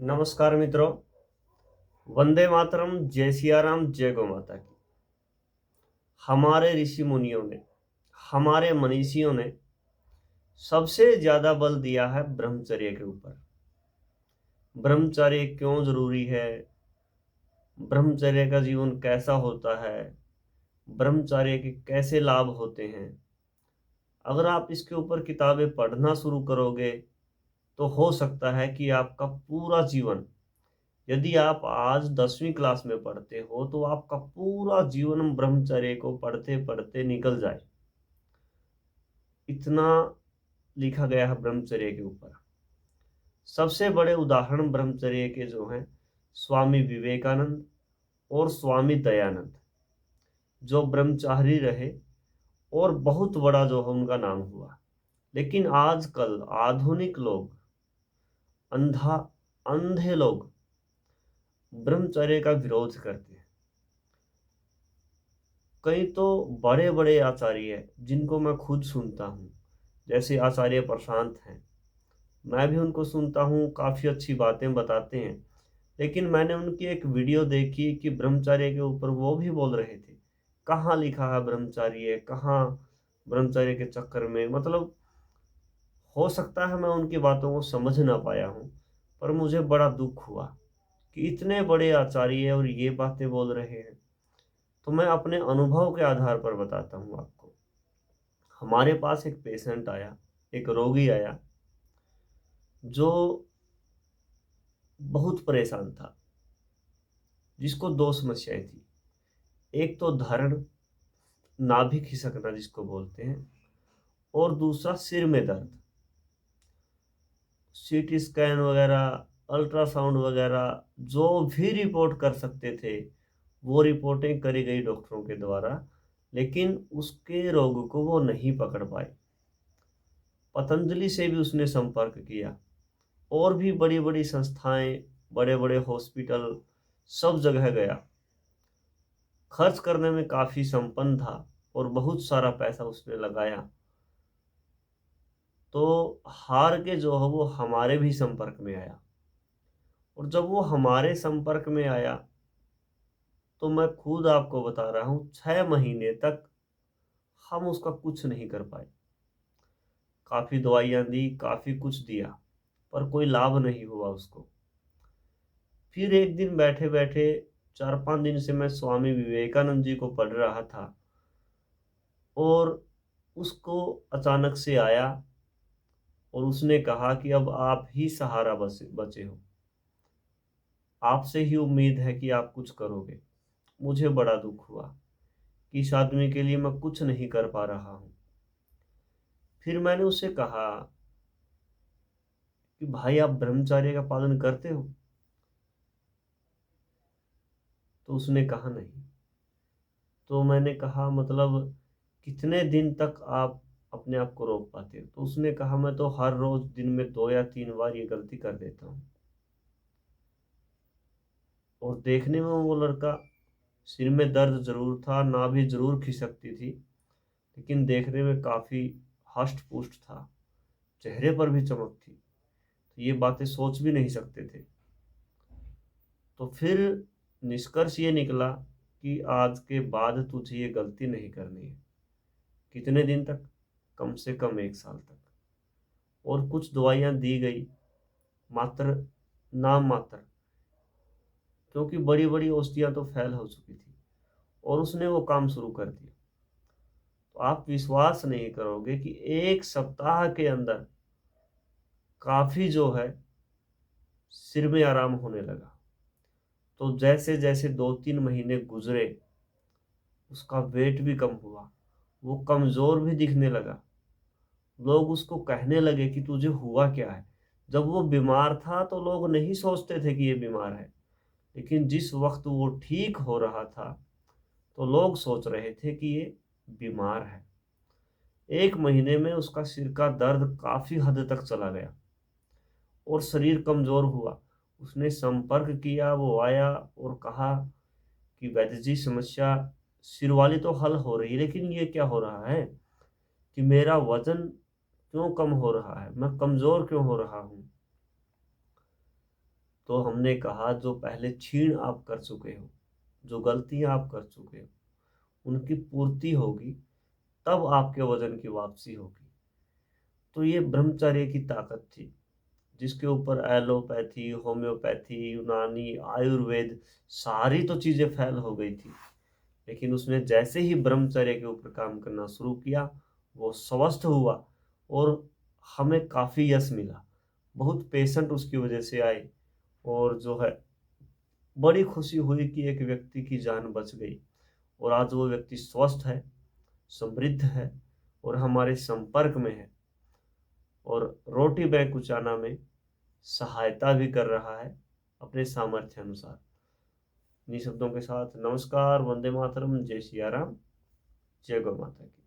नमस्कार मित्रों। वंदे मातरम, जय सिया राम, जय गौ माता की। हमारे ऋषि मुनियों ने, हमारे मनीषियों ने सबसे ज्यादा बल दिया है ब्रह्मचर्य के ऊपर। ब्रह्मचर्य क्यों जरूरी है, ब्रह्मचर्य का जीवन कैसा होता है, ब्रह्मचर्य के कैसे लाभ होते हैं। अगर आप इसके ऊपर किताबें पढ़ना शुरू करोगे तो हो सकता है कि आपका पूरा जीवन, यदि आप आज 10वीं क्लास में पढ़ते हो तो आपका पूरा जीवन ब्रह्मचर्य को पढ़ते पढ़ते निकल जाए। इतना लिखा गया है ब्रह्मचर्य के ऊपर। सबसे बड़े उदाहरण ब्रह्मचर्य के जो हैं स्वामी विवेकानंद और स्वामी दयानंद, जो ब्रह्मचारी रहे और बहुत बड़ा जो है उनका नाम हुआ। लेकिन आजकल आधुनिक लोग, अंधा अंधे लोग ब्रह्मचर्य का विरोध करते हैं। कई तो बड़े बड़े आचार्य हैं जिनको मैं खुद सुनता हूँ, जैसे आचार्य प्रशांत हैं। मैं भी उनको सुनता हूँ, काफ़ी अच्छी बातें बताते हैं। लेकिन मैंने उनकी एक वीडियो देखी कि ब्रह्मचर्य के ऊपर वो भी बोल रहे थे, कहाँ लिखा है ब्रह्मचर्य, कहाँ ब्रह्मचर्य के चक्कर में, मतलब हो सकता है मैं उनकी बातों को समझ ना पाया हूँ, पर मुझे बड़ा दुख हुआ कि इतने बड़े आचार्य और ये बातें बोल रहे हैं। तो मैं अपने अनुभव के आधार पर बताता हूँ आपको। हमारे पास एक पेशेंट आया, एक रोगी आया जो बहुत परेशान था, जिसको दो समस्याएं थी। एक तो धरण, नाभि खिसकना जिसको बोलते हैं, और दूसरा सिर में दर्द। सीटी स्कैन वगैरह, अल्ट्रासाउंड वगैरह जो भी रिपोर्ट कर सकते थे वो रिपोर्टें करी गई डॉक्टरों के द्वारा, लेकिन उसके रोग को वो नहीं पकड़ पाए। पतंजलि से भी उसने संपर्क किया, और भी बड़ी बड़ी संस्थाएं, बड़े बड़े हॉस्पिटल, सब जगह गया। खर्च करने में काफ़ी संपन्न था और बहुत सारा पैसा उसने लगाया। तो हार के जो है वो हमारे भी संपर्क में आया, और जब वो हमारे संपर्क में आया तो मैं खुद आपको बता रहा हूँ 6 महीने तक हम उसका कुछ नहीं कर पाए। काफ़ी दवाइयाँ दी, काफ़ी कुछ दिया, पर कोई लाभ नहीं हुआ उसको। फिर एक दिन बैठे बैठे, 4-5 दिन से मैं स्वामी विवेकानंद जी को पढ़ रहा था, और उसको अचानक से आया और उसने कहा कि अब आप ही सहारा बचे हो, आपसे ही उम्मीद है कि आप कुछ करोगे। मुझे बड़ा दुख हुआ कि इस आदमी के लिए मैं कुछ नहीं कर पा रहा हूँ। फिर मैंने उससे कहा कि भाई, आप ब्रह्मचर्य का पालन करते हो? तो उसने कहा नहीं। तो मैंने कहा, मतलब कितने दिन तक आप अपने आप को रोक पाते हो? तो उसने कहा, मैं तो हर रोज दिन में 2 या 3 बार ये गलती कर देता हूँ। और देखने में वो लड़का, सिर में दर्द जरूर था, नाभि जरूर खिसकती थी, लेकिन देखने में काफी हष्ट पुष्ट था, चेहरे पर भी चमक थी। तो ये बातें सोच भी नहीं सकते थे। तो फिर निष्कर्ष ये निकला कि आज के बाद तुझे ये गलती नहीं करनी है। कितने दिन तक? कम से कम 1 साल तक। और कुछ दवाइयाँ दी गई, मात्र नाम मात्र, क्योंकि बड़ी बड़ी औषधियाँ तो फैल हो चुकी थी, और उसने वो काम शुरू कर दिया। तो आप विश्वास नहीं करोगे कि 1 सप्ताह के अंदर काफी जो है सिर में आराम होने लगा। तो जैसे जैसे 2-3 महीने गुजरे, उसका वेट भी कम हुआ, वो कमजोर भी दिखने लगा। लोग उसको कहने लगे कि तुझे हुआ क्या है। जब वो बीमार था तो लोग नहीं सोचते थे कि ये बीमार है, लेकिन जिस वक्त वो ठीक हो रहा था तो लोग सोच रहे थे कि ये बीमार है। 1 महीने में उसका सिर का दर्द काफी हद तक चला गया और शरीर कमजोर हुआ। उसने संपर्क किया, वो आया और कहा कि वैद्य जी, समस्या सिर वाली तो हल हो रही है, लेकिन ये क्या हो रहा है कि मेरा वजन क्यों कम हो रहा है, मैं कमजोर क्यों हो रहा हूँ? तो हमने कहा जो पहले छीण आप कर चुके हो, जो गलतियां आप कर चुके हो, उनकी पूर्ति होगी, तब आपके वजन की वापसी होगी। तो ये ब्रह्मचर्य की ताकत थी, जिसके ऊपर एलोपैथी, होम्योपैथी, यूनानी, आयुर्वेद, सारी तो चीजें फैल हो गई थी। लेकिन उसने जैसे ही ब्रह्मचर्य के ऊपर काम करना शुरू किया, वो स्वस्थ हुआ और हमें काफी यश मिला। बहुत पेशेंट उसकी वजह से आए और जो है बड़ी खुशी हुई कि एक व्यक्ति की जान बच गई। और आज वो व्यक्ति स्वस्थ है, समृद्ध है और हमारे संपर्क में है, और रोटी बैकुचाना में सहायता भी कर रहा है अपने सामर्थ्य अनुसार। इन्हीं शब्दों के साथ नमस्कार, वंदे मातरम, जय सिया राम, जय गौ माता की।